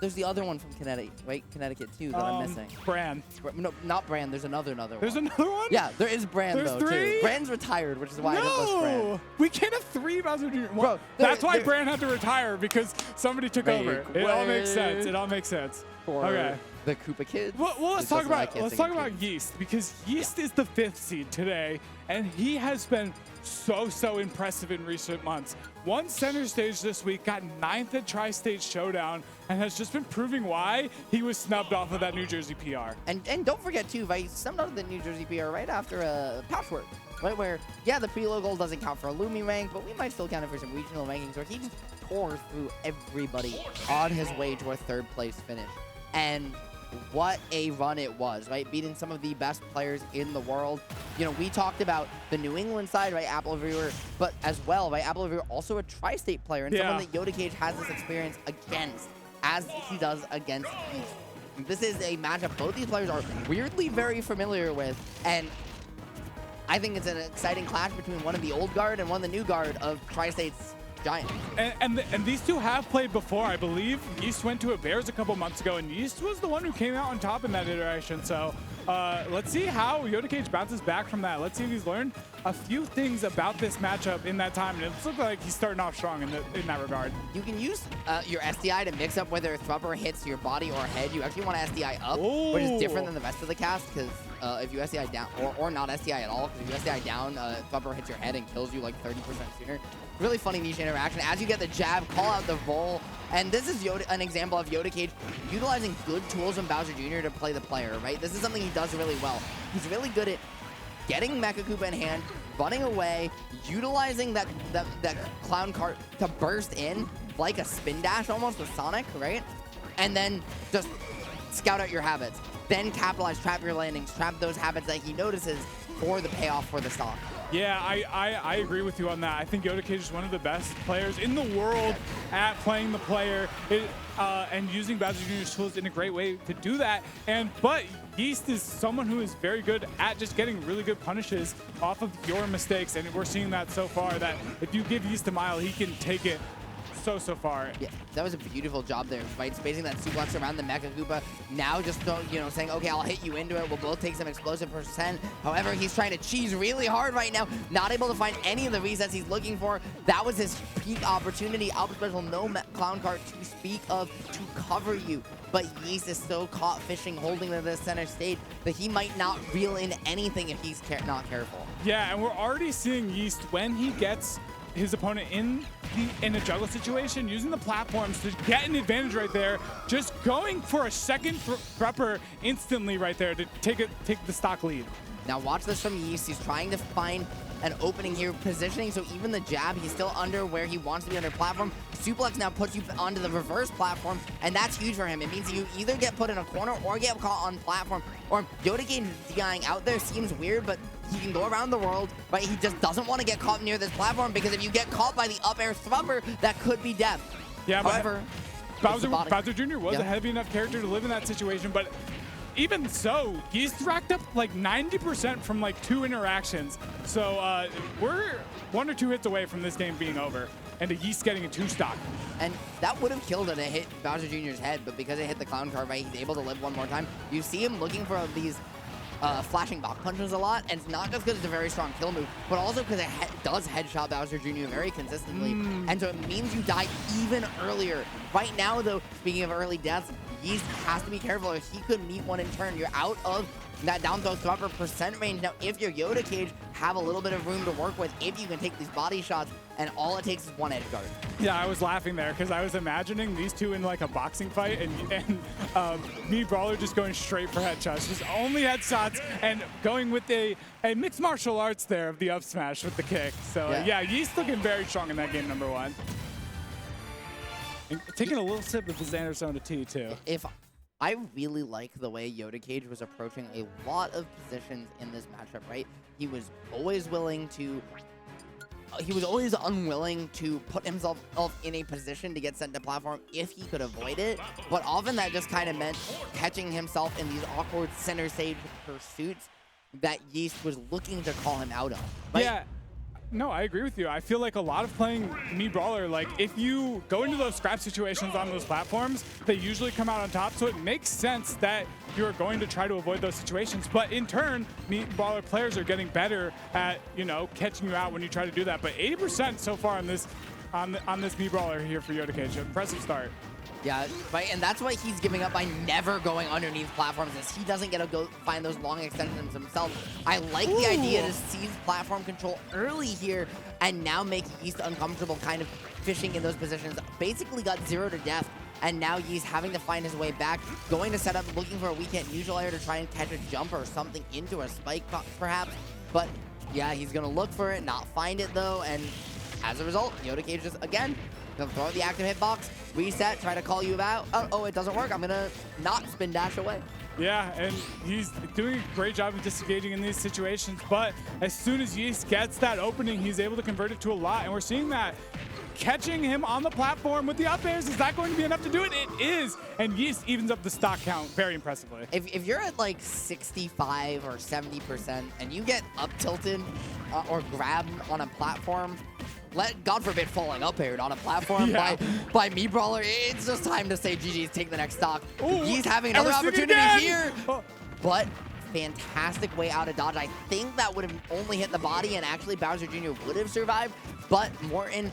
There's the other one from Connecticut too that I'm missing. Brand. No, not Brand. There's another one. There's another one? Yeah, there is Brand There's though three? too. Brand's retired, which is why I didn't list Brand. We can't have 3 Bowser Jr. Bro, that's why Brand had to retire, because somebody took over. It all makes sense. It all makes sense. Okay. The Koopa Kids. Well, let's talk about Yeast, because Yeast is the 5th seed today, and he has been so impressive in recent months. Won center stage this week, got 9th at Tri-State Showdown, and has just been proving why he was snubbed off of that New Jersey PR. And don't forget too, he snubbed out of the New Jersey PR right after Patchwork, right? Where, yeah, the preload goal doesn't count for a Lumi rank, but we might still count it for some regional rankings where he just tore through everybody on his way to a 3rd place finish. And what a run it was, right? Beating some of the best players in the world. You know, we talked about the New England side, right? Apple Viewer, but as well, right? Apple Viewer also a Tri-State player and someone that Yoda Cage has this experience against, as he does against Yeast. This is a matchup both these players are weirdly very familiar with, and I think it's an exciting clash between one of the old guard and one of the new guard of Tri-State's Giants. And these two have played before, I believe. Yeast went to a Bears a couple months ago, and Yeast was the one who came out on top in that iteration. So let's see how Yoda Cage bounces back from that. Let's see if he's learned a few things about this matchup in that time, and it looks like he's starting off strong in that regard. You can use your SDI to mix up whether Thrupper hits your body or head. You actually want to SDI up, which is different than the rest of the cast, because if you SDI down, or not SDI at all, because if you SDI down, Thrupper hits your head and kills you like 30% sooner. Really funny niche interaction. As you get the jab, call out the roll, and this is an example of Yoda Cage utilizing good tools from Bowser Jr. to play the player, right? This is something he does really well. He's really good at getting Mecha Koopa in hand, running away, utilizing that clown cart to burst in like a spin dash almost with Sonic, right? And then just scout out your habits. Then capitalize, trap your landings, trap those habits that he notices for the payoff for the stock. Yeah, I agree with you on that. I think Yoda Cage is one of the best players in the world at playing the player and using Bowser Jr.'s tools in a great way to do that. But Yeast is someone who is very good at just getting really good punishes off of your mistakes, and we're seeing that so far, that if you give Yeast a mile, he can take it so far. Yeah, that was a beautiful job there, right? Spacing that suplex around the Mecha Koopa. Now just, saying, okay, I'll hit you into it. We'll both take some explosive percent. However, he's trying to cheese really hard right now. Not able to find any of the resets he's looking for. That was his peak opportunity. Alpha Special, no Clown Cart to speak of to cover you. But Yeast is so caught fishing, holding to the center stage that he might not reel in anything if he's not careful. Yeah, and we're already seeing Yeast when he gets his opponent in a juggle situation, using the platforms to get an advantage right there, just going for a second Thrupper instantly right there to take the stock lead. Now watch this from Yeast. He's trying to find an opening here, positioning, so even the jab, he's still under where he wants to be under platform. Suplex now puts you onto the reverse platform, and that's huge for him. It means you either get put in a corner or get caught on platform. Or Yoda Cage DIing out there seems weird, but he can go around the world, right? He just doesn't want to get caught near this platform, because if you get caught by the up air Thrupper, that could be death. Yeah, however, Bowser Jr. was a heavy enough character to live in that situation, but even so, he's racked up like 90% from like 2 interactions. So we're 1 or 2 hits away from this game being over and a Yeast getting a 2 stock. And that would have killed it. It hit Bowser Jr.'s head, but because it hit the clown card, right, he's able to live one more time. You see him looking for these flashing back punches a lot, and it's not just because it's a very strong kill move, but also because it does headshot Bowser Jr. very consistently, and so it means you die even earlier. Right now, though, speaking of early deaths, Yeast has to be careful, or he could meet one in turn. You're out of that down throw Thrupper percent range. Now, if you're Yoda Cage, have a little bit of room to work with if you can take these body shots, and all it takes is 1 edge guard. Yeah, I was laughing there because I was imagining these two in like a boxing fight, and me, Brawler, just going straight for headshots, just only headshots, and going with a mixed martial arts there of the up smash with the kick. So yeah, Yeast looking very strong in that game number 1. And taking a little sip of the Xander Soda tea too. I really like the way Yoda Cage was approaching a lot of positions in this matchup, right? He was always unwilling to put himself in a position to get sent to platform if he could avoid it. But often that just kind of meant catching himself in these awkward center stage pursuits that Yeast was looking to call him out of. Right? Yeah. No, I agree with you. I feel like a lot of playing me Brawler, like if you go into those scrap situations on those platforms, they usually come out on top. So it makes sense that you're going to try to avoid those situations. But in turn, me Brawler players are getting better at, you know, catching you out when you try to do that. But 80% so far on this me Brawler here for Yoda Cage. Impressive start. Yeah, right, and that's why he's giving up by never going underneath platforms, as he doesn't get to go find those long extensions himself. I like the idea to seize platform control early here and now make Yeast uncomfortable, kind of fishing in those positions. Basically got 0 to death, and now Yeast having to find his way back, going to set up, looking for a weekend neutralizer to try and catch a jump or something into a spike, perhaps. But yeah, he's gonna look for it, not find it though, and as a result, Yoda Cage just, again, gonna throw the active hitbox, reset, try to call you out. Oh, it doesn't work. I'm gonna not spin dash away. Yeah, and he's doing a great job of disengaging in these situations, but as soon as Yeast gets that opening, he's able to convert it to a lot, and we're seeing that. Catching him on the platform with the up airs, is that going to be enough to do it? It is, and Yeast evens up the stock count very impressively. If you're at like 65 or 70% and you get up tilted or grabbed on a platform, God forbid falling up aired on a platform by me Brawler, it's just time to say GG's, take the next stock. Ooh, he's having another opportunity here, but fantastic way out of dodge. I think that would have only hit the body, and actually Bowser Jr. would have survived, but Morton,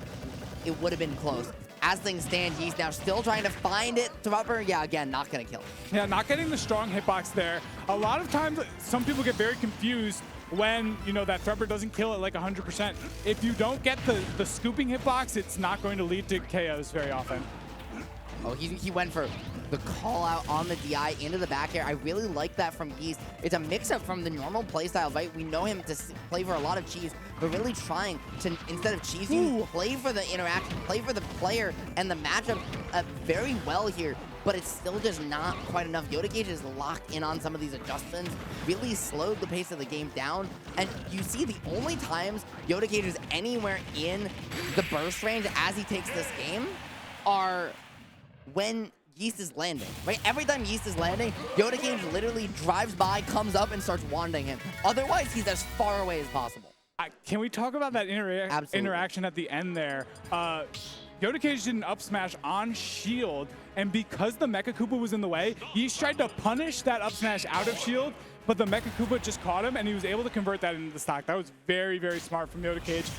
it would have been close. As things stand, he's now still trying to find it. Thrupper, yeah, again, not gonna kill him. Yeah, not getting the strong hitbox there. A lot of times, some people get very confused when, you know, that Thrupper doesn't kill at like 100%. If you don't get the scooping hitbox, it's not going to lead to KOs very often. Oh, he went for the call out on the DI into the back air. I really like that from Yeast. It's a mix-up from the normal playstyle, right? We know him to play for a lot of cheese, but really trying to, instead of cheesing, play for the interaction, play for the player and the matchup very well here. But it's still just not quite enough. Yoda Cage is locked in on some of these adjustments, really slowed the pace of the game down. And you see the only times Yoda Cage is anywhere in the burst range as he takes this game are when Yeast is landing, right? Every time Yeast is landing, Yoda Cage literally drives by, comes up, and starts wanding him. Otherwise, he's as far away as possible. Can we talk about that interaction at the end there? Yoda Cage did an up smash on shield, and because the Mecha Koopa was in the way, Yeast tried to punish that up smash out of shield, but the Mecha Koopa just caught him, and he was able to convert that into the stock. That was very, very smart from Yoda Cage,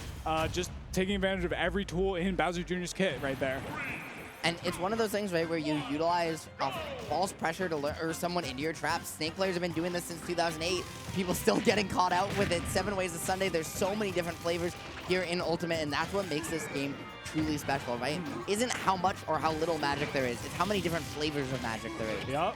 just taking advantage of every tool in Bowser Jr.'s kit right there. And it's one of those things, right, where you utilize a false pressure to lure someone into your trap. Snake players have been doing this since 2008. People still getting caught out with it. 7 Ways to Sunday. There's so many different flavors here in Ultimate, and that's what makes this game truly special, right? Isn't how much or how little magic there is. It's how many different flavors of magic there is. Yep.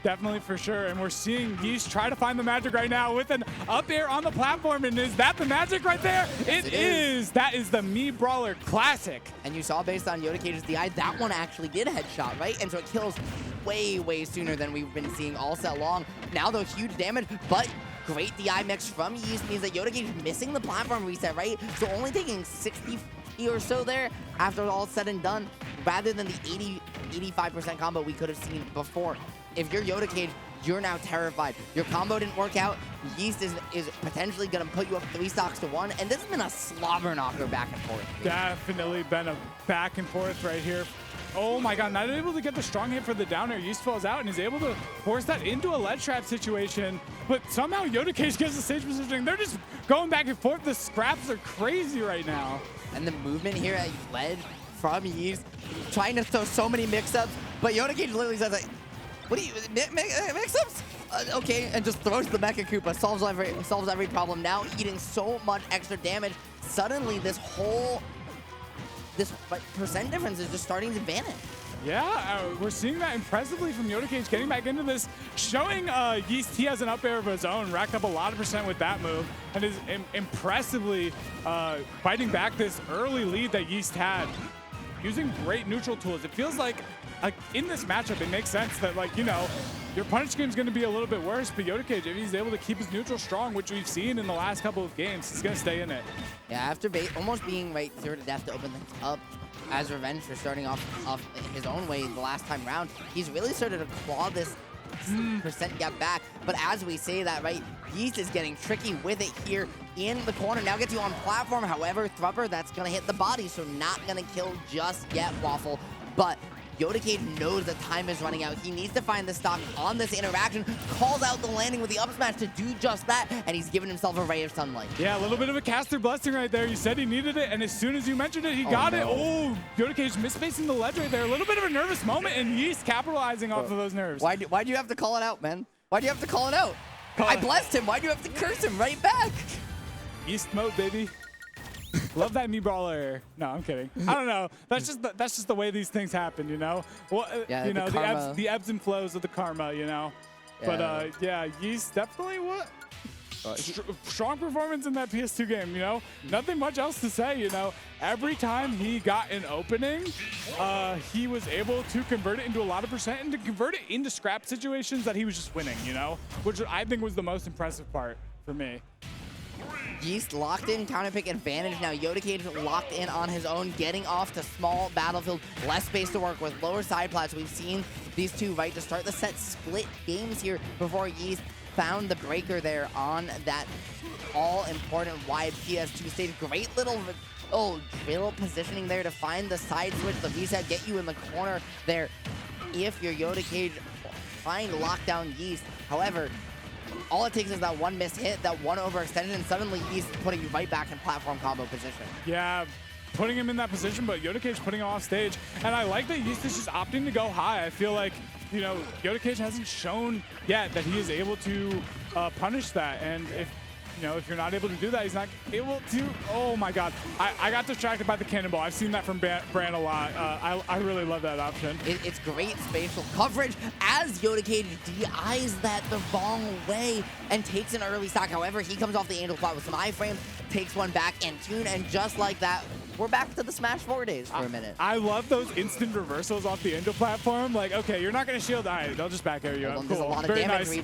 Definitely, for sure. And we're seeing Yeast try to find the magic right now with an up air on the platform. And is that the magic right there? Yes, it is. That is the me Brawler classic. And you saw based on Yoda Cage's DI, that one actually did headshot, right? And so it kills way, way sooner than we've been seeing all set long. Now, though, huge damage, but great DI mix from Yeast means that Yoda Cage is missing the platform reset, right? So only taking 60 or so there after all said and done, rather than the 85% combo we could have seen before. If you're Yoda Cage, you're now terrified. Your combo didn't work out. Yeast is potentially going to put you up 3 stocks to 1, and this has been a slobber knocker back and forth. Definitely been a back and forth right here. Oh my god, not able to get the strong hit for the down air. Yeast falls out and is able to force that into a ledge trap situation, but somehow Yoda Cage gets the stage positioning. They're just going back and forth. The scraps are crazy right now. And the movement here at ledge from Yeast, trying to throw so many mix-ups, but Yoda Cage literally says, like, what do you, mix-ups? Okay, and just throws the Mecha Koopa, solves every problem. Now eating so much extra damage, suddenly this percent difference is just starting to vanish. Yeah, we're seeing that impressively from Yoda Cage, getting back into this, showing Yeast he has an up air of his own, racked up a lot of percent with that move, and is impressively fighting back this early lead that Yeast had, using great neutral tools. It feels like in this matchup, it makes sense that, like, you know, your punish scheme is going to be a little bit worse, but Yoda Cage, if he's able to keep his neutral strong, which we've seen in the last couple of games, he's going to stay in it. Yeah, after almost being right 0 to death to open things up as revenge for starting off his own way the last time round, he's really started to claw this percent gap back. But as we say that, right, Yeast is getting tricky with it here in the corner. Now gets you on platform. However, Thrubber, that's going to hit the body, so not going to kill just yet, Waffle. But Yoda knows the time is running out. He needs to find the stock on this interaction, calls out the landing with the up smash to do just that, and he's giving himself a ray of sunlight. Yeah, a little bit of a caster blessing right there. You said he needed it, and as soon as you mentioned it, he got it. Oh, Yoda misspacing the ledge right there. A little bit of a nervous moment, and Yeast capitalizing off of those nerves. Why do you have to call it out, man? Why do you have to call it out? I blessed him. Why do you have to curse him right back? Yeast mode, baby. Love that knee brawler. No, I'm kidding. I don't know. That's just the way these things happen, you know. Well, yeah, you know, the ebbs and flows of the karma, you know. Yeah. But yeah, Yeast definitely strong performance in that PS2 game, you know. Nothing much else to say, you know. Every time he got an opening, he was able to convert it into a lot of percent and to convert it into scrap situations that he was just winning, you know, which I think was the most impressive part for me. Yeast locked in counter pick advantage. Now Yoda locked in on his own, getting off to small battlefield, less space to work with, lower side plats. We've seen these two, right, to start the set split games here before Yeast found the breaker there on that all-important wide PS2 stage. Great little drill positioning there to find the side switch, the reset, get you in the corner there if you're Yoda trying to lock down Yeast. However, all it takes is that one missed hit, that one overextension, and suddenly he's putting you right back in platform combo position. Yeah, putting him in that position, but Yoda putting him off stage. And I like that Yeast is just opting to go high. I feel like, you know, Yoda hasn't shown yet that he is able to punish that. And if you're not able to do that, he's not able to. Oh my God, I got distracted by the cannonball. I've seen that from Bran a lot. I really love that option. It's great spatial coverage as Yoda DIs that the wrong way and takes an early stock. However, he comes off the angel plot with some iframes, takes one back in tune, and just like that, we're back to the Smash 4 days for a minute. I love those instant reversals off the angel platform. Like, okay, you're not going to shield. All right, they'll just back air you up. There's a lot of damage read.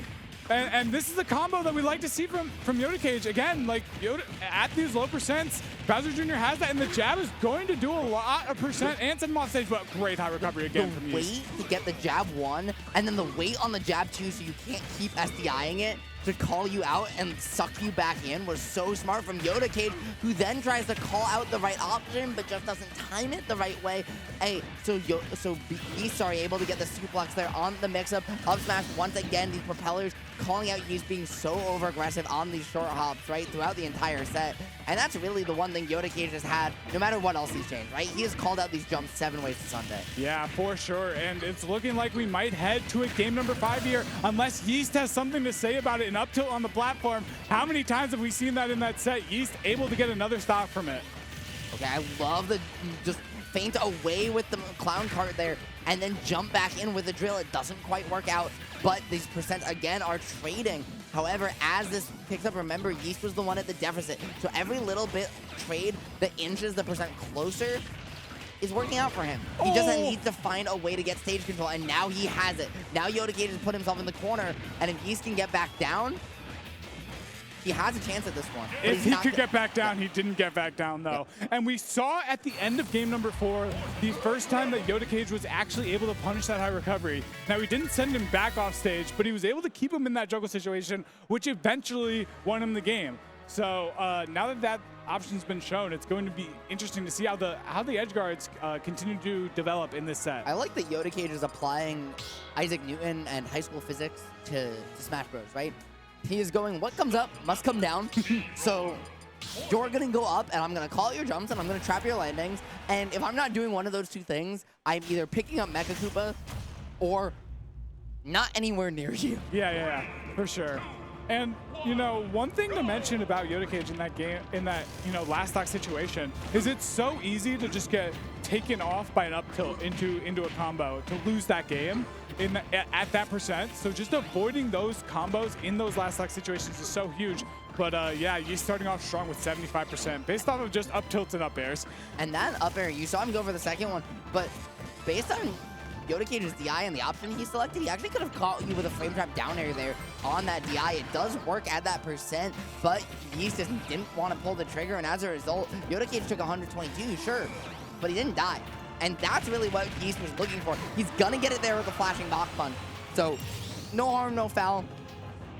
And this is a combo that we like to see from Yoda. Again, like Yoda at these low percents, Bowser Jr. has that, and the jab is going to do a lot of percent and send him off stage, but great high recovery again from Yeast. The wait to get the jab 1, and then the wait on the jab 2 so you can't keep SDIing it to call you out and suck you back in was so smart from Yoda, who then tries to call out the right option but just doesn't time it the right way. Hey, so Yeast are able to get the suplex there on the mix-up. Up smash once again, these propellers calling out Yeast being so over-aggressive on these short hops, right, throughout the entire set. And that's really the one thing Yoda has had, no matter what else he's changed, right? He has called out these jumps 7 ways to Sunday. Yeah, for sure. And it's looking like we might head to a game number 5 here, unless Yeast has something to say about it. An up tilt on the platform. How many times have we seen that in that set? Yeast able to get another stock from it. Okay, I love the just feint away with the clown cart there and then jump back in with the drill. It doesn't quite work out, but these percents again are trading. However, as this picks up, remember, Yeast was the one at the deficit. So every little bit trade that inches the percent closer is working out for him. He just needs to find a way to get stage control, and now he has it. Now Yoda has put himself in the corner, and if Yeast can get back down, he has a chance at this one. If he could get back down, he didn't get back down, though. Yeah. And we saw at the end of game number 4, the first time that Yoda was actually able to punish that high recovery. Now, he didn't send him back off stage, but he was able to keep him in that juggle situation, which eventually won him the game. So now that option's been shown, it's going to be interesting to see how the edge guards continue to develop in this set. I like that Yoda is applying Isaac Newton and high school physics to Smash Bros, right? He is going, what comes up must come down. So you're going to go up, and I'm going to call out your jumps, and I'm going to trap your landings. And if I'm not doing one of those two things, I'm either picking up Mecha Koopa or not anywhere near you. Yeah, for sure. And, you know, one thing to mention about Yoda in that last stock situation is it's so easy to just get taken off by an up tilt into a combo to lose that game at that percent. So just avoiding those combos in those last stock situations is so huge. But yeah, he's starting off strong with 75% based off of just up tilts and up airs. And that up air, you saw him go for the second one, but based on Yoda DI and the option he selected, he actually could have caught you with a frame trap down air there on that DI. It does work at that percent, but Yeast just didn't want to pull the trigger, and as a result, Yoda took 122, sure, but he didn't die. And that's really what Yeast was looking for. He's gonna get it there with the flashing box punch. So no harm, no foul.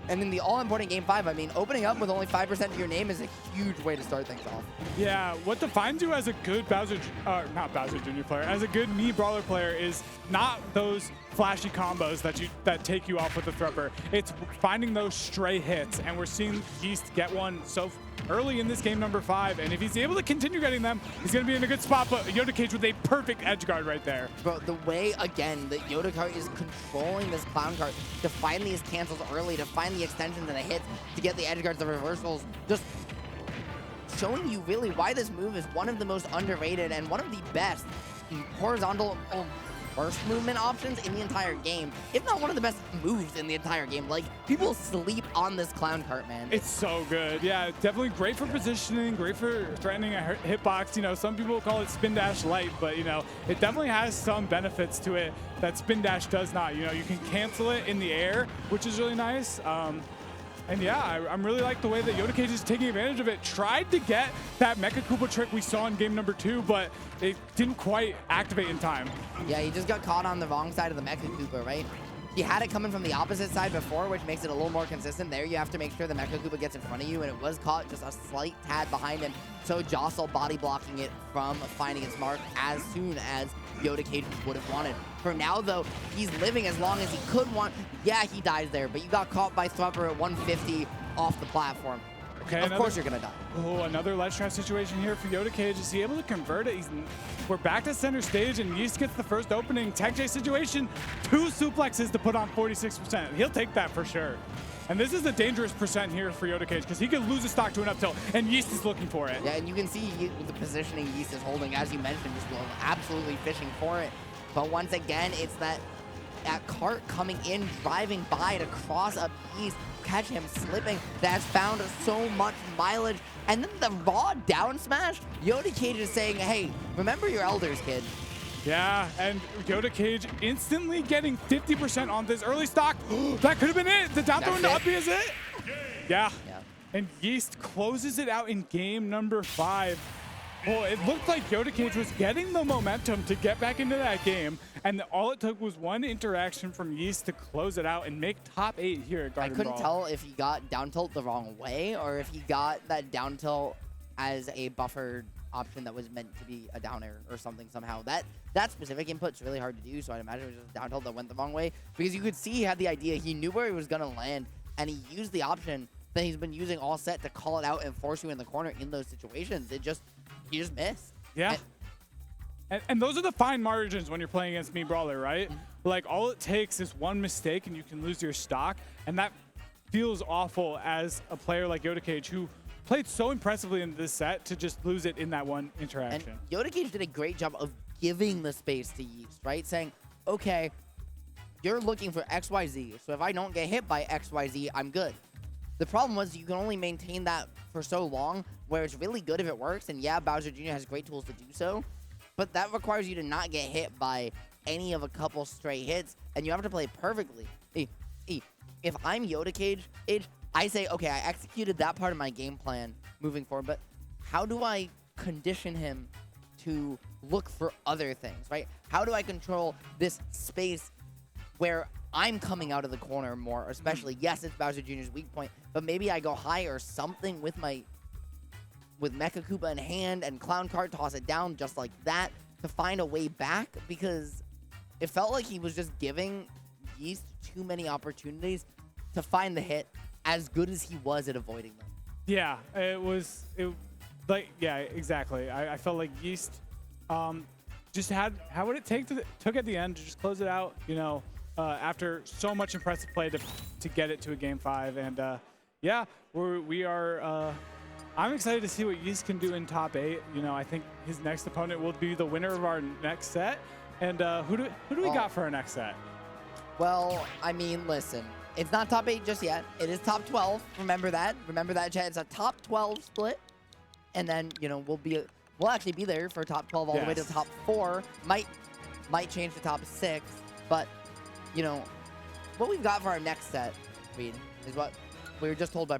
And in the all-important Game 5, I mean, opening up with only 5% of your name is a huge way to start things off. Yeah, what defines you as a good not Bowser Jr. player, as a good Mii Brawler player is not those flashy combos that take you off with the Thrupper. It's finding those stray hits, and we're seeing Yeast get one so early in this game number 5, and if he's able to continue getting them, he's going to be in a good spot, but Yoda Cage with a perfect edge guard right there. Bro, the way, again, that Yoda Cart is controlling this Clown Cart to find these cancels early, to find the extensions and the hits, to get the edge guards, the reversals, just showing you really why this move is one of the most underrated and one of the best horizontal burst movement options in the entire game, if not one of the best moves in the entire game. Like, people sleep on this Clown Cart, man. It's so good. Yeah, definitely great for positioning, great for threatening a hitbox. You know, some people call it spin dash light, but, you know, it definitely has some benefits to it that spin dash does not. You know, you can cancel it in the air, which is really nice. And yeah, I'm really like the way that Yoda Cage is taking advantage of it. Tried to get that Mecha Koopa trick we saw in game number 2, but it didn't quite activate in time. Yeah, he just got caught on the wrong side of the Mecha Koopa, right? He had it coming from the opposite side before, which makes it a little more consistent. There, you have to make sure the Mecha Koopa gets in front of you, and it was caught just a slight tad behind him. So Jostle body blocking it from finding its mark as soon as Yoda Cage would have wanted. For now, though, he's living as long as he could want. Yeah, he dies there, but you got caught by Thrupper at 150 off the platform. Okay, of course you're gonna die. Oh, another ledge trap situation here for Yoda Cage. Is he able to convert it? We're back to center stage, and Yeast gets the first opening. Tech J situation, 2 suplexes to put on 46%. He'll take that for sure. And this is a dangerous percent here for Yoda Cage because he could lose a stock to an up tilt, and Yeast is looking for it. Yeah, and you can see with the positioning Yeast is holding, as you mentioned, just absolutely fishing for it. But once again, it's that cart coming in, driving by to cross up Yeast, catch him slipping. That's found so much mileage. And then the raw down smash, Yoda Cage is saying, hey, remember your elders, kid. Yeah, and Yoda Cage instantly getting 50% on this early stock. That could have been it. The down throw into up is it? Yeah. And Yeast closes it out in game number 5. Well, it looked like Yoda Cage was getting the momentum to get back into that game, and all it took was one interaction from Yeast to close it out and make top 8 here at Garden I couldn't Brawl. tell if he got down tilt the wrong way or if he got that down tilt as a buffered option that was meant to be a down air or something somehow. That specific input's really hard to do, so I'd imagine it was just a down tilt that went the wrong way, because you could see he had the idea. He knew where he was going to land, and he used the option that he's been using all set to call it out and force you in the corner in those situations. He just missed. Yeah. And those are the fine margins when you're playing against Mii Brawler, right? Like, all it takes is one mistake and you can lose your stock, and that feels awful as a player like Yoda Cage, who played so impressively in this set, to just lose it in that one interaction. And Yoda Cage did a great job of giving the space to Yeast, right? Saying, okay, you're looking for XYZ, so if I don't get hit by XYZ, I'm good. The problem was you can only maintain that for so long, where it's really good if it works, and yeah, Bowser Jr. has great tools to do so, but that requires you to not get hit by any of a couple stray hits, and you have to play perfectly. If I'm Yoda Cage, I say, okay, I executed that part of my game plan moving forward, but how do I condition him to look for other things, right? How do I control this space where I'm coming out of the corner more, especially, yes, it's Bowser Jr.'s weak point, but maybe I go high or something with Mecha Koopa in hand and Clown Cart, toss it down just like that to find a way back, because it felt like he was just giving Yeast too many opportunities to find the hit, as good as he was at avoiding them. Yeah, yeah, exactly. I felt like Yeast just had what it took at the end to just close it out, you know, after so much impressive play to get it to a game 5. And yeah, I'm excited to see what Yeast can do in top 8. You know, I think his next opponent will be the winner of our next set. And who do we got for our next set? Well, I mean, listen, it's not top 8 just yet. It is top 12. Remember that. Remember that, chat. It's a top 12 split. And then, you know, we'll actually be there for top 12 all the way to top 4. Might change to top 6, but you know, what we've got for our next set, Reed, is what we were just told by